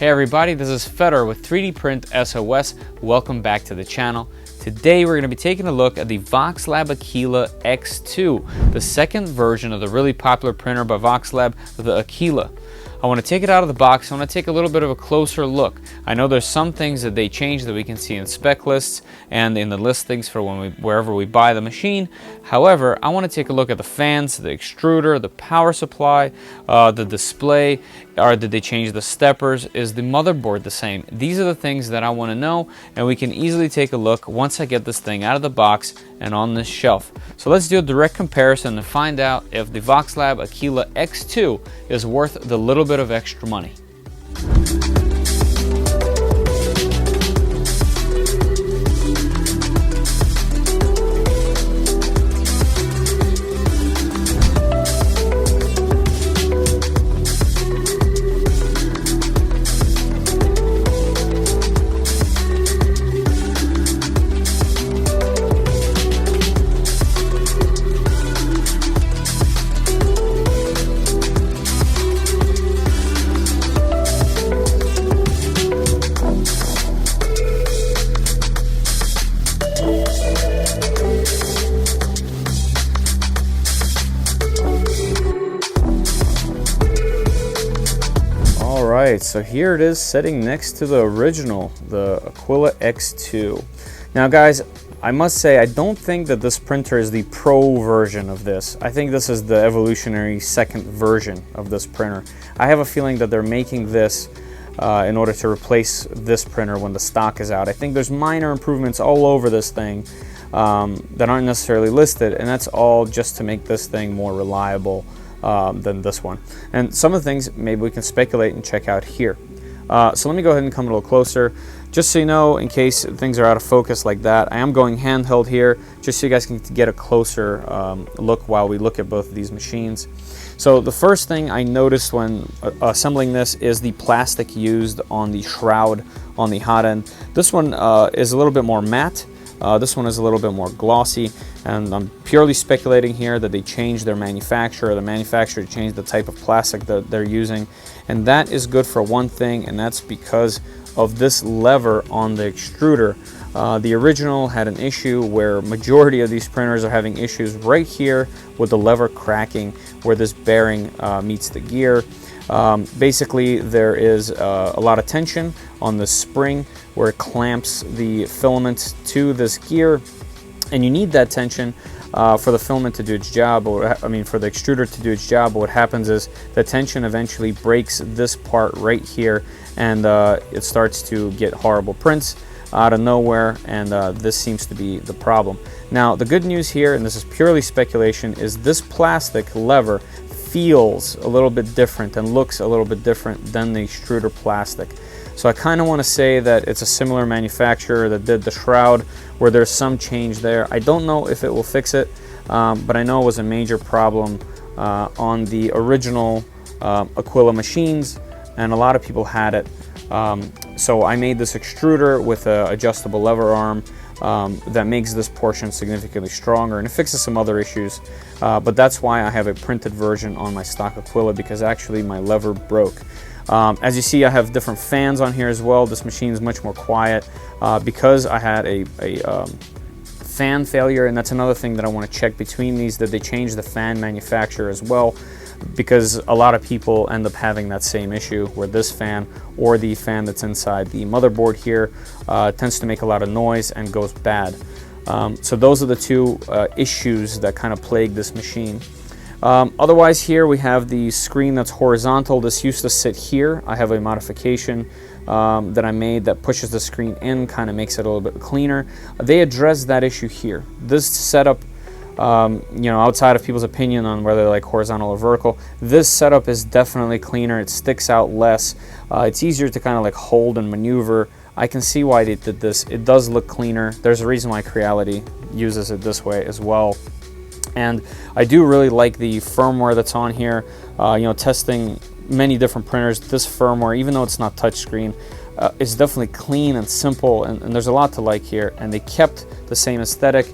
Hey everybody, this is Fedor with 3D Print SOS. Welcome back to the channel. Today we're going to be taking a look at the Voxelab Aquila X2, the second version of the really popular printer by Voxelab, the Aquila. I want to take it out of the box. I want to take a little bit of a closer look. I know there's some things that they changed that we can see in spec lists and in the listings for wherever we buy the machine. However, I want to take a look at the fans, the extruder, the power supply, the display. Did they change the steppers? Is the motherboard the same? These are the things that I want to know, and we can easily take a look once I get this thing out of the box and on this shelf. So let's do a direct comparison to find out if the Voxelab Aquila X2 is worth the little bit of extra money. Alright, so here it is sitting next to the original, the Aquila X2. Now guys, I must say I don't think that this printer is the pro version of this. I think this is the evolutionary second version of this printer. I have a feeling that they're making this in order to replace this printer when the stock is out. I think there's minor improvements all over this thing that aren't necessarily listed, and that's all just to make this thing more reliable than this one. And some of the things maybe we can speculate and check out here. So let me go ahead and come a little closer. Just so you know, in case things are out of focus like that, I am going handheld here, just so you guys can get a closer look while we look at both of these machines. So the first thing I noticed when assembling this is the plastic used on the shroud on the hot end. This one is a little bit more matte. This one is a little bit more glossy, and I'm purely speculating here that they changed their manufacturer. The manufacturer changed the type of plastic that they're using, and that is good for one thing, and that's because of this lever on the extruder. The original had an issue where majority of these printers are having issues right here with the lever cracking where this bearing meets the gear. Basically, there is a lot of tension on the spring where it clamps the filament to this gear, and you need that tension for the filament to do its job, or I mean for the extruder to do its job. What happens is the tension eventually breaks this part right here, and it starts to get horrible prints out of nowhere, and this seems to be the problem. Now the good news here, and this is purely speculation, is this plastic lever feels a little bit different and looks a little bit different than the extruder plastic. So I kind of want to say that it's a similar manufacturer that did the shroud, where there's some change there. I don't know if it will fix it, but I know it was a major problem on the original Aquila machines, and a lot of people had it. So I made this extruder with an adjustable lever arm that makes this portion significantly stronger, and it fixes some other issues, but that's why I have a printed version on my stock Aquila, because actually my lever broke. As you see, I have different fans on here as well. This machine is much more quiet because I had a fan failure, and that's another thing that I want to check between these, that they changed the fan manufacturer as well, because a lot of people end up having that same issue where this fan or the fan that's inside the motherboard here tends to make a lot of noise and goes bad. So those are the two issues that kind of plague this machine. Otherwise, here we have the screen that's horizontal. This used to sit here. I have a modification that I made that pushes the screen in, kind of makes it a little bit cleaner. They addressed that issue here. This setup, you know, outside of people's opinion on whether they like horizontal or vertical, this setup is definitely cleaner. It sticks out less. It's easier to kind of like hold and maneuver. I can see why they did this. It does look cleaner. There's a reason why Creality uses it this way as well. And I do really like the firmware that's on here. You know, testing many different printers, this firmware, even though it's not touchscreen, is definitely clean and simple, and there's a lot to like here. And they kept the same aesthetic.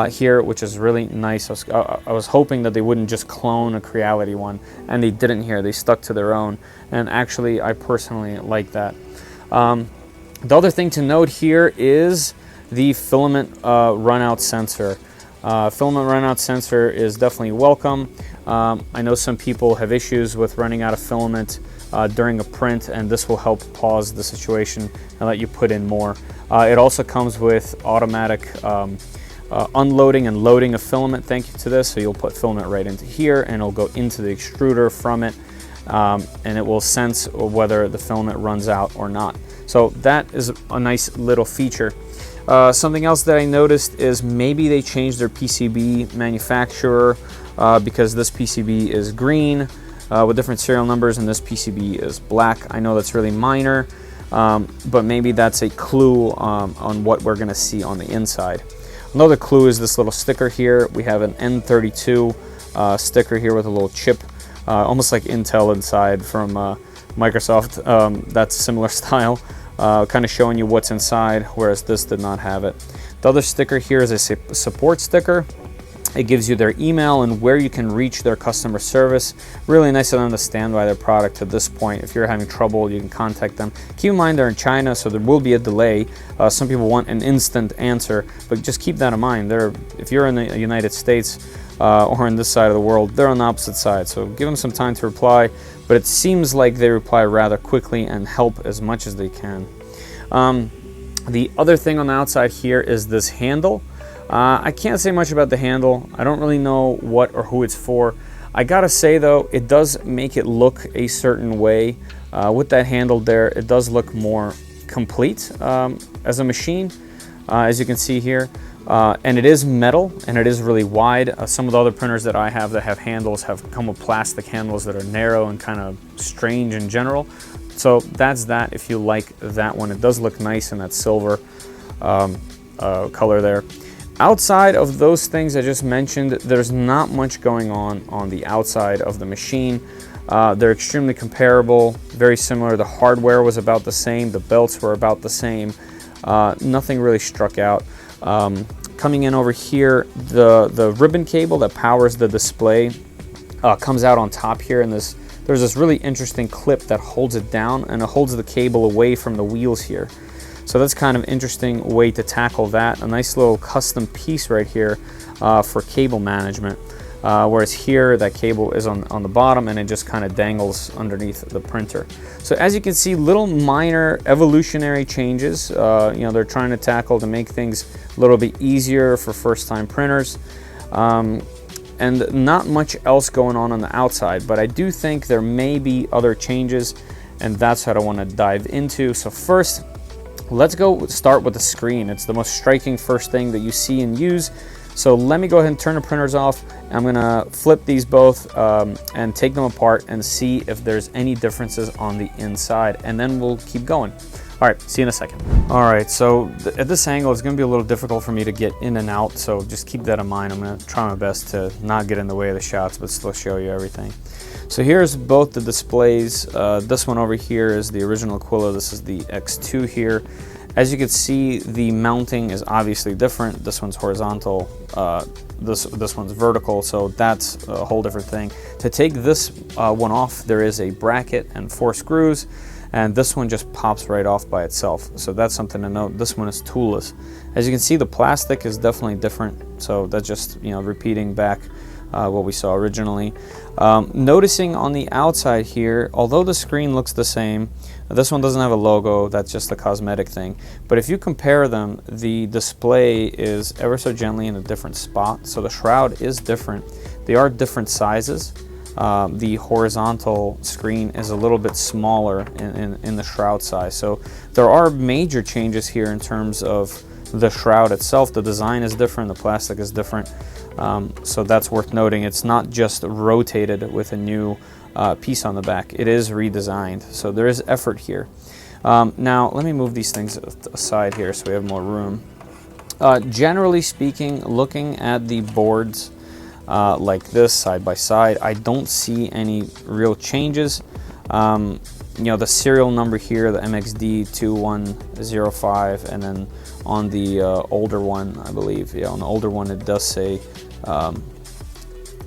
here, which is really nice. I was hoping that they wouldn't just clone a Creality one, and they didn't here. They stuck to their own, and actually I personally like that. The other thing to note here is the filament runout sensor. Filament runout sensor is definitely welcome. I know some people have issues with running out of filament during a print, and this will help pause the situation and let you put in more. It also comes with automatic unloading and loading of filament. Thank you to this. So you'll put filament right into here, and it'll go into the extruder from it, and it will sense whether the filament runs out or not. So that is a nice little feature. Something else that I noticed is maybe they changed their PCB manufacturer, because this PCB is green with different serial numbers, and this PCB is black. I know that's really minor, but maybe that's a clue on what we're going to see on the inside. Another clue is this little sticker here. We have an N32 sticker here with a little chip, almost like Intel inside from Microsoft. That's a similar style, kind of showing you what's inside, whereas this did not have it. The other sticker here is a support sticker. It gives you their email and where you can reach their customer service. Really nice of them to stand by their product to this point. If you're having trouble, you can contact them. Keep in mind they're in China, so there will be a delay. Some people want an instant answer, but just keep that in mind. If you're in the United States or on this side of the world, they're on the opposite side. So give them some time to reply, but it seems like they reply rather quickly and help as much as they can. The other thing on the outside here is this handle. I can't say much about the handle. I don't really know what or who it's for. I gotta say though, it does make it look a certain way. With that handle there, it does look more complete as a machine, as you can see here. And it is metal, and it is really wide. Some of the other printers that I have that have handles have come with plastic handles that are narrow and kind of strange in general. So that's that if you like that one. It does look nice in that silver color there. Outside of those things I just mentioned, there's not much going on the outside of the machine. They're extremely comparable, very similar. The hardware was about the same, the belts were about the same. Nothing really struck out. Coming in over here, the ribbon cable that powers the display comes out on top here, and there's this really interesting clip that holds it down, and it holds the cable away from the wheels here. So that's kind of interesting way to tackle that. A nice little custom piece right here for cable management. Whereas here, that cable is on the bottom, and it just kind of dangles underneath the printer. So as you can see, little minor evolutionary changes, they're trying to tackle to make things a little bit easier for first-time printers. And not much else going on the outside, but I do think there may be other changes, and that's what I want to dive into. So first, let's go start with the screen. It's the most striking first thing that you see and use. So let me go ahead and turn the printers off. I'm gonna flip these both and take them apart and see if there's any differences on the inside, and then we'll keep going. All right, see you in a second. All right, so at this angle, it's gonna be a little difficult for me to get in and out, so just keep that in mind. I'm gonna try my best to not get in the way of the shots, but still show you everything. So here's both the displays. This one over here is the original Aquila. This is the X2 here. As you can see, the mounting is obviously different. This one's horizontal, this one's vertical, so that's a whole different thing. To take this one off, there is a bracket and 4 screws, and this one just pops right off by itself. So that's something to note. This one is toolless. As you can see, the plastic is definitely different, so that's just repeating back what we saw originally. Noticing on the outside here, although the screen looks the same, this one doesn't have a logo, that's just a cosmetic thing. But if you compare them, the display is ever so gently in a different spot, so the shroud is different. They are different sizes. The horizontal screen is a little bit smaller in the shroud size. So there are major changes here in terms of the shroud itself. The design is different, the plastic is different. So that's worth noting. It's not just rotated with a new piece on the back. It is redesigned, so there is effort here. Now let me move these things aside here so we have more room. Generally speaking, looking at the boards like this side by side, I don't see any real changes. The serial number here, the MXD 2105, and then On the older one, I believe, yeah, on the older one it does say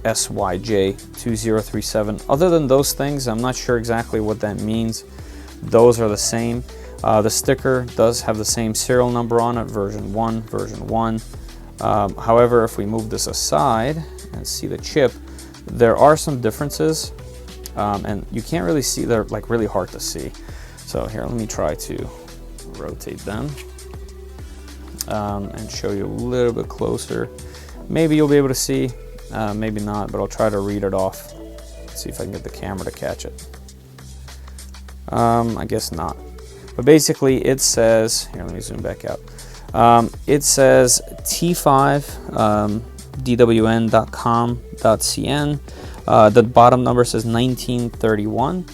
SYJ2037. Other than those things, I'm not sure exactly what that means. Those are the same. The sticker does have the same serial number on it, version 1, version 1. However, if we move this aside and see the chip, there are some differences, and you can't really see, they're like really hard to see. So here, let me try to rotate them and show you a little bit closer. Maybe you'll be able to see, maybe not, but I'll try to read it off. See if I can get the camera to catch it. I guess not. But basically it says, here, let me zoom back out. It says T5 dwn.com.cn. The bottom number says 1931.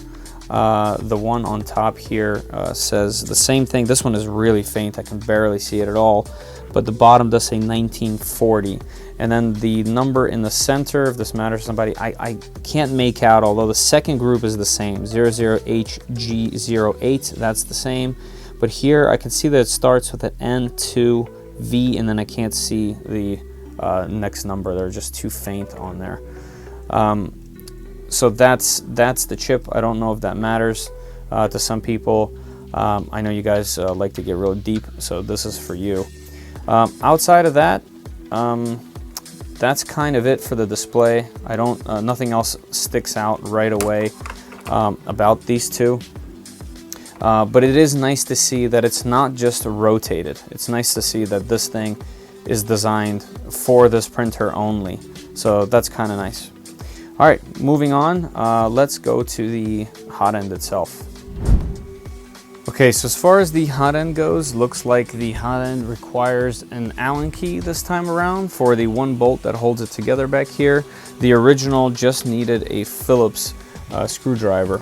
The one on top here says the same thing. This one is really faint. I can barely see it at all. But the bottom does say 1940. And then the number in the center, if this matters to somebody, I can't make out, although the second group is the same, 00HG08, that's the same. But here I can see that it starts with an N2V, and then I can't see the next number. They're just too faint on there. So that's the chip. I don't know if that matters to some people. I know you guys like to get real deep, so this is for you. Outside of that, that's kind of it for the display. I don't, nothing else sticks out right away about these two. But it is nice to see that it's not just rotated. It's nice to see that this thing is designed for this printer only. So that's kind of nice. All right, moving on, let's go to the hot end itself. Okay, so as far as the hot end goes, looks like the hot end requires an Allen key this time around for the one bolt that holds it together back here. The original just needed a Phillips screwdriver.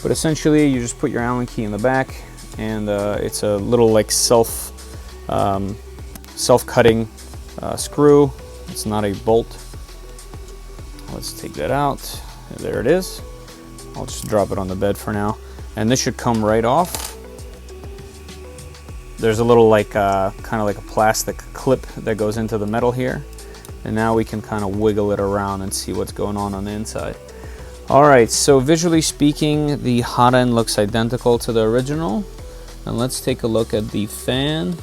But essentially, you just put your Allen key in the back, and it's a little like self-cutting screw. It's not a bolt. Let's take that out. There it is. I'll just drop it on the bed for now. And this should come right off. There's a little like kind of like a plastic clip that goes into the metal here. And now we can kind of wiggle it around and see what's going on the inside. All right, so visually speaking, the hot end looks identical to the original. And let's take a look at the fan.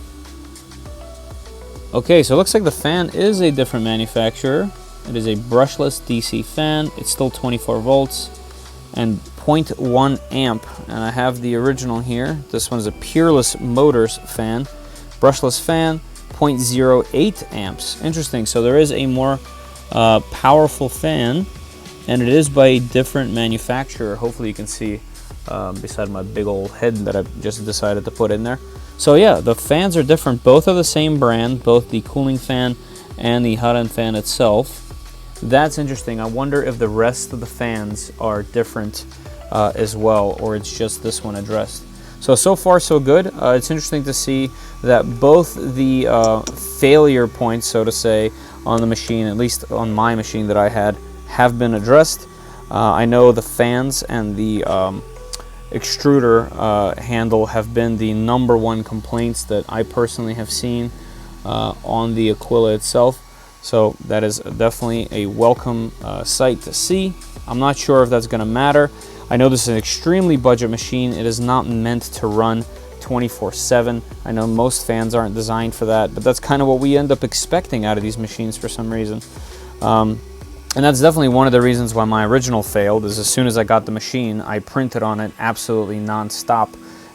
Okay, so it looks like the fan is a different manufacturer. It is a brushless DC fan. It's still 24 volts and 0.1 amp. And I have the original here. This one is a Peerless Motors fan. Brushless fan, 0.08 amps. Interesting, so there is a more powerful fan, and it is by a different manufacturer. Hopefully you can see beside my big old head that I just decided to put in there. So yeah, the fans are different. Both are the same brand, both the cooling fan and the hot end fan itself. That's interesting. I wonder if the rest of the fans are different as well, or it's just this one addressed. So far so good. It's interesting to see that both the failure points, so to say, on the machine, at least on my machine that I had, have been addressed. I know the fans and the extruder handle have been the #1 complaints that I personally have seen on the Aquila itself. So that is definitely a welcome sight to see. I'm not sure if that's going to matter. I know this is an extremely budget machine. It is not meant to run 24/7. I know most fans aren't designed for that, but that's kind of what we end up expecting out of these machines for some reason. And that's definitely one of the reasons why my original failed, is as soon as I got the machine, I printed on it absolutely non-stop.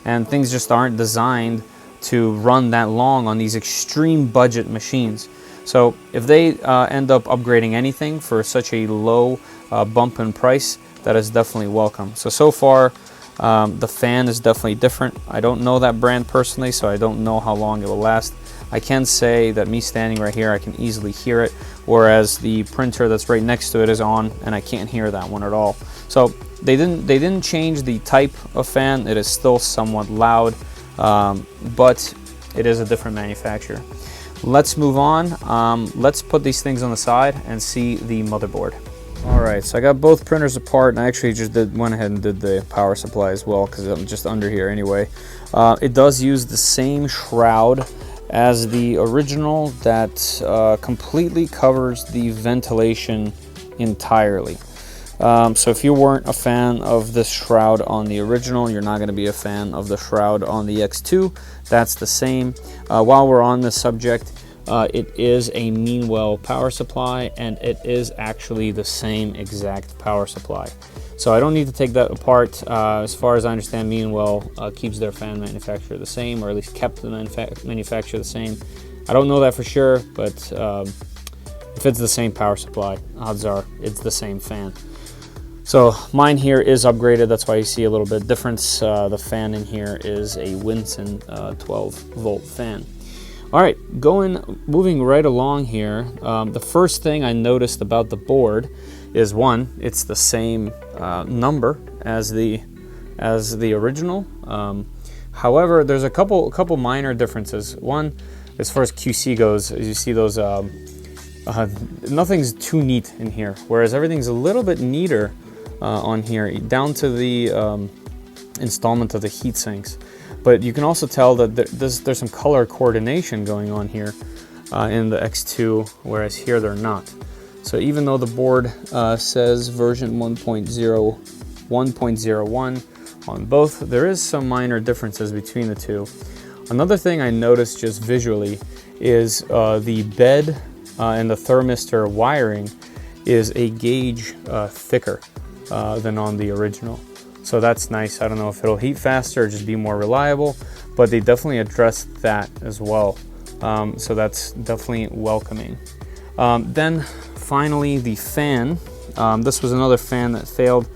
And things just aren't designed to run that long on these extreme budget machines. So if they end up upgrading anything for such a low bump in price, that is definitely welcome. So far, the fan is definitely different. I don't know that brand personally, so I don't know how long it will last. I can say that me standing right here, I can easily hear it, whereas the printer that's right next to it is on, and I can't hear that one at all. So they didn't change the type of fan. It is still somewhat loud, but it is a different manufacturer. Let's move on. Let's put these things on the side and see the motherboard. All right, so I got both printers apart, and I actually just went ahead and did the power supply as well, because I'm just under here anyway. It does use the same shroud as the original that completely covers the ventilation entirely. So if you weren't a fan of this shroud on the original, you're not going to be a fan of the shroud on the X2. That's the same. While we're on this subject, it is a Meanwell power supply, and it is actually the same exact power supply. So I don't need to take that apart. As far as I understand, Meanwell keeps their fan manufacturer the same, or at least kept the manufacturer the same. I don't know that for sure, but if it's the same power supply, odds are it's the same fan. So mine here is upgraded. That's why you see a little bit difference. The fan in here is a Winson 12-volt fan. All right, moving right along here. The first thing I noticed about the board is, one, it's the same number as the original. However, there's a couple minor differences. One, as far as QC goes, as you see those, nothing's too neat in here, whereas everything's a little bit neater on here, down to the installment of the heat sinks. But you can also tell that there's some color coordination going on here in the X2, whereas here they're not. So even though the board says version 1.01 on both, there is some minor differences between the two. Another thing I noticed just visually is the bed and the thermistor wiring is a gauge thicker than on the original. So that's nice. I don't know if it'll heat faster or just be more reliable, but they definitely addressed that as well. So that's definitely welcoming. Then finally, the fan. This was another fan that failed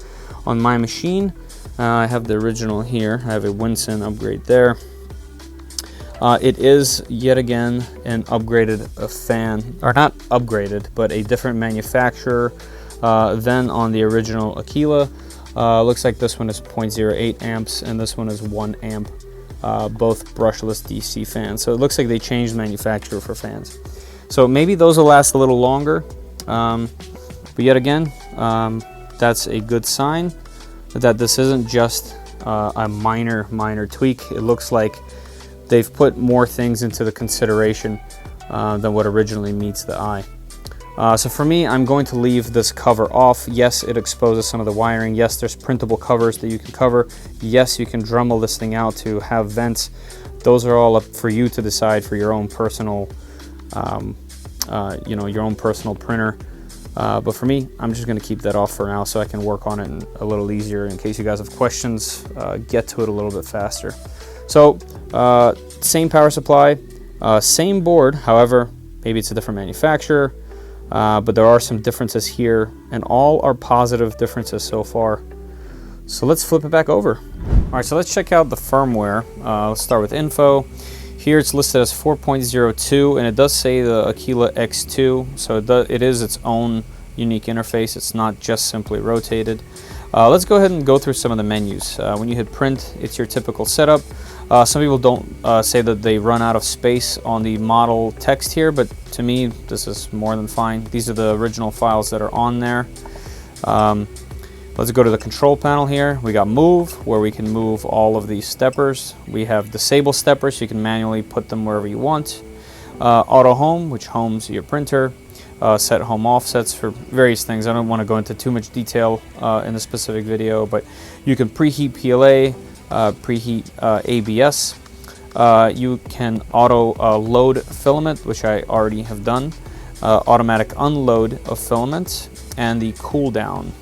on my machine. I have the original here. I have a Winson upgrade there. It is yet again an upgraded fan, or not upgraded, but a different manufacturer than on the original Aquila. Looks like this one is 0.08 amps and this one is 1 amp, both brushless DC fans. So it looks like they changed manufacturer for fans. So maybe those will last a little longer, but yet again, that's a good sign that this isn't just a minor tweak. It looks like they've put more things into the consideration than what originally meets the eye. So for me, I'm going to leave this cover off. Yes, it exposes some of the wiring. Yes, there's printable covers that you can cover. Yes, you can Dremel this thing out to have vents. Those are all up for you to decide for your own personal, your own personal printer. But for me, I'm just going to keep that off for now so I can work on it a little easier in case you guys have questions, get to it a little bit faster. So same power supply, same board. However, maybe it's a different manufacturer. But there are some differences here, and all are positive differences so far. So let's flip it back over. All right, so let's check out the firmware. Let's start with info. Here it's listed as 4.02, and it does say the Aquila X2, so it is its own unique interface. It's not just simply rotated. Let's go ahead and go through some of the menus. When you hit print, it's your typical setup. Some people don't say that they run out of space on the model text here, but to me, this is more than fine. These are the original files that are on there. Let's go to the control panel here. We got move, where we can move all of these steppers. We have disable steppers, so you can manually put them wherever you want. Auto home, which homes your printer. Set home offsets for various things. I don't want to go into too much detail in a specific video, but you can preheat PLA, preheat ABS. You can auto load filament, which I already have done, automatic unload of filament, and the cool down.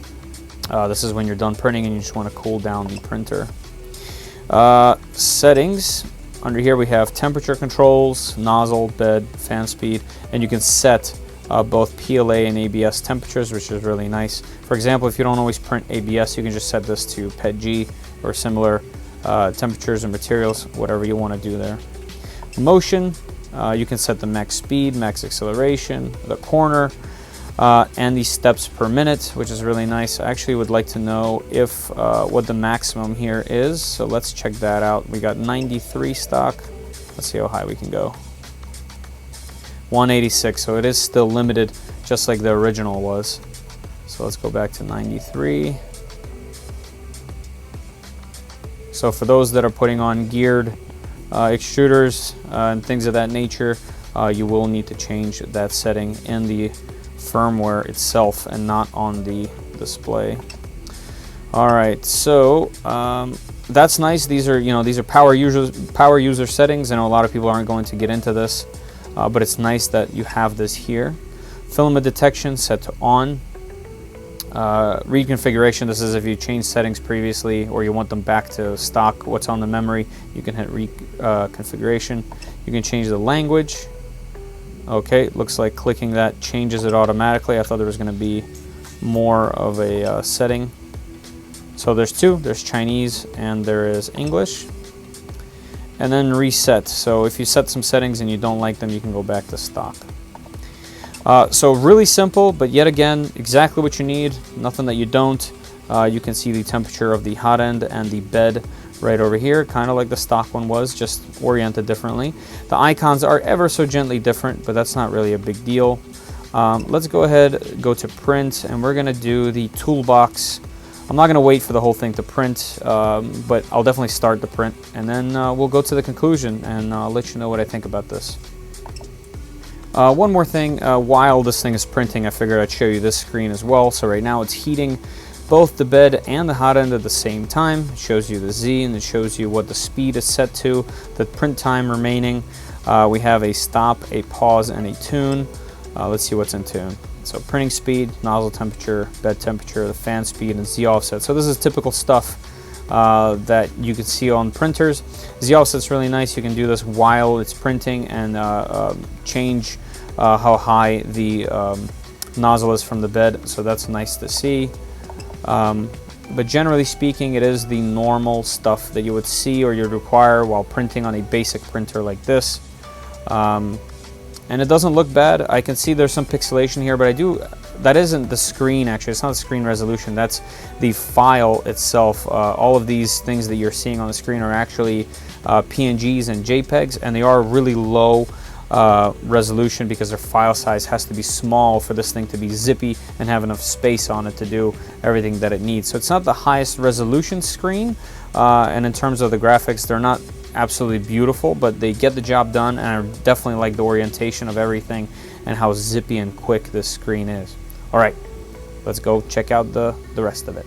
This is when you're done printing and you just want to cool down the printer. Settings. Under here we have temperature controls, nozzle, bed, fan speed, and you can set both PLA and ABS temperatures, which is really nice. For example, if you don't always print ABS, you can just set this to PETG or similar temperatures and materials, whatever you want to do there. Motion, you can set the max speed, max acceleration, the corner, and the steps per minute, which is really nice. I actually would like to know if what the maximum here is, so let's check that out. We got 93 stock. Let's see how high we can go. 186, so it is still limited, just like the original was. So let's go back to 93. So for those that are putting on geared extruders and things of that nature, you will need to change that setting in the firmware itself and not on the display. All right, so that's nice. These are power user settings. I know a lot of people aren't going to get into this, but it's nice that you have this here. Filament detection set to on. Read configuration. This is if you changed settings previously or you want them back to stock, what's on the memory. You can hit read configuration. You can change the language. Okay, looks like clicking that changes it automatically. I thought there was going to be more of a setting. So there's two. There's Chinese and there is English. And then reset. So if you set some settings and you don't like them, you can go back to stock. So really simple, but yet again, exactly what you need. Nothing that you don't. You can see the temperature of the hot end and the bed right over here, kind of like the stock one was, just oriented differently. The icons are ever so gently different, but that's not really a big deal. Let's go ahead, go to print, and we're gonna do the toolbox. I'm not gonna wait for the whole thing to print, but I'll definitely start the print, and then we'll go to the conclusion, and I'll let you know what I think about this. One more thing, while this thing is printing, I figured I'd show you this screen as well. So right now it's heating both the bed and the hot end at the same time. It shows you the Z and it shows you what the speed is set to, the print time remaining. We have a stop, a pause, and a tune. Let's see what's in tune. So printing speed, nozzle temperature, bed temperature, the fan speed, and Z offset. So this is typical stuff that you can see on printers. Z offset's really nice. You can do this while it's printing and change how high the nozzle is from the bed. So that's nice to see. But generally speaking, it is the normal stuff that you would see or you'd require while printing on a basic printer like this. And it doesn't look bad. I can see there's some pixelation here, but that isn't the screen actually. It's not the screen resolution. That's the file itself. All of these things that you're seeing on the screen are actually PNGs and JPEGs, and they are really low resolution because their file size has to be small for this thing to be zippy and have enough space on it to do everything that it needs. So it's not the highest resolution screen, and in terms of the graphics, they're not absolutely beautiful, but they get the job done, and I definitely like the orientation of everything and how zippy and quick this screen is. All right, let's go check out the rest of it.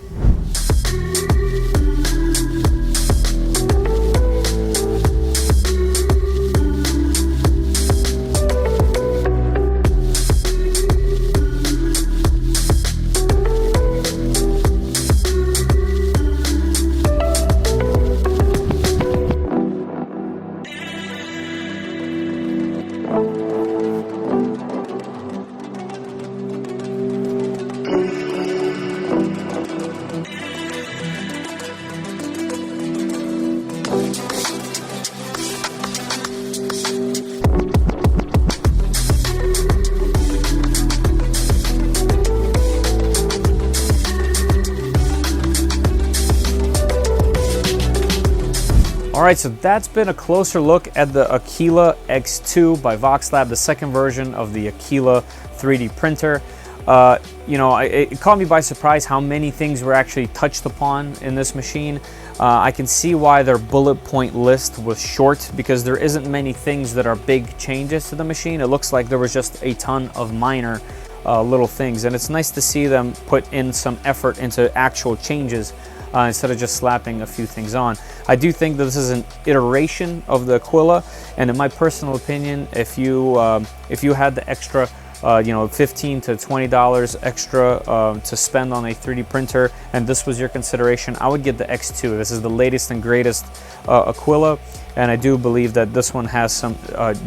All right, so that's been a closer look at the Aquila X2 by Voxelab, the second version of the Aquila 3D printer. It caught me by surprise how many things were actually touched upon in this machine. I can see why their bullet point list was short, because there isn't many things that are big changes to the machine. It looks like there was just a ton of minor little things, and it's nice to see them put in some effort into actual changes instead of just slapping a few things on. I do think that this is an iteration of the Aquila, and in my personal opinion, if you had the extra $15 to $20 extra to spend on a 3D printer, and this was your consideration, I would get the X2. This is the latest and greatest Aquila, and I do believe that this one has some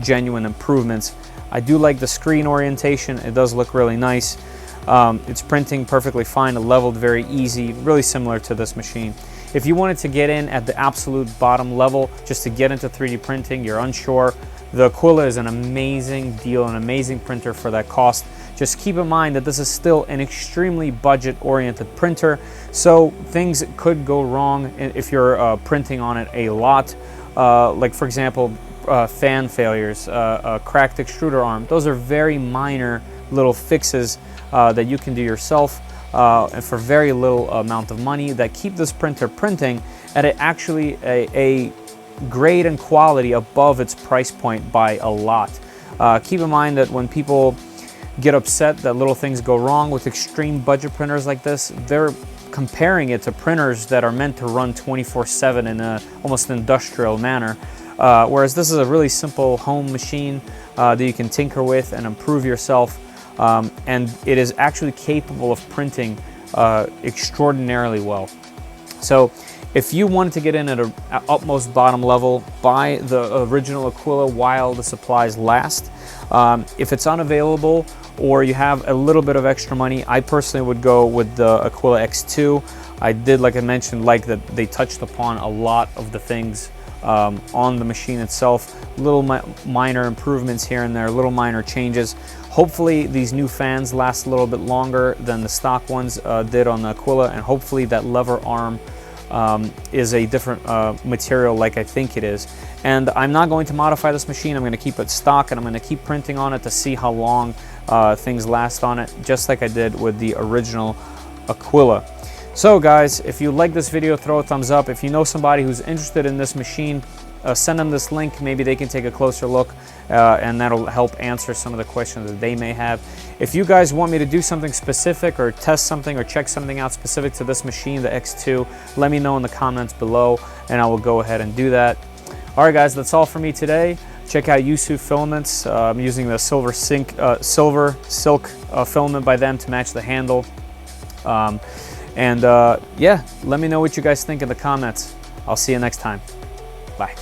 genuine improvements. I do like the screen orientation. It does look really nice. It's printing perfectly fine, leveled very easy, really similar to this machine. If you wanted to get in at the absolute bottom level, just to get into 3D printing, you're unsure, the Aquila is an amazing deal, an amazing printer for that cost. Just keep in mind that this is still an extremely budget-oriented printer, so things could go wrong if you're printing on it a lot. Like for example, fan failures, cracked extruder arm. Those are very minor little fixes that you can do yourself and for very little amount of money that keep this printer printing at actually a grade and quality above its price point by a lot. Keep in mind that when people get upset that little things go wrong with extreme budget printers like this, they're comparing it to printers that are meant to run 24/7 in a almost industrial manner. Whereas this is a really simple home machine that you can tinker with and improve yourself, and it is actually capable of printing extraordinarily well. So if you wanted to get in at an utmost bottom level, buy the original Aquila while the supplies last. If it's unavailable or you have a little bit of extra money, I personally would go with the Aquila X2. I did, like I mentioned, like that they touched upon a lot of the things on the machine itself, little minor improvements here and there, little minor changes. Hopefully these new fans last a little bit longer than the stock ones did on the Aquila, and hopefully that lever arm is a different material like I think it is. And I'm not going to modify this machine. I'm going to keep it stock, and I'm going to keep printing on it to see how long things last on it, just like I did with the original Aquila. So guys, if you like this video, throw a thumbs up. If you know somebody who's interested in this machine, send them this link. Maybe they can take a closer look, and that'll help answer some of the questions that they may have. If you guys want me to do something specific or test something or check something out specific to this machine, the X2, let me know in the comments below, and I will go ahead and do that. All right guys, that's all for me today. Check out Yusu filaments. I'm using the silver silk filament by them to match the handle. Yeah, let me know what you guys think in the comments. I'll see you next time. Bye.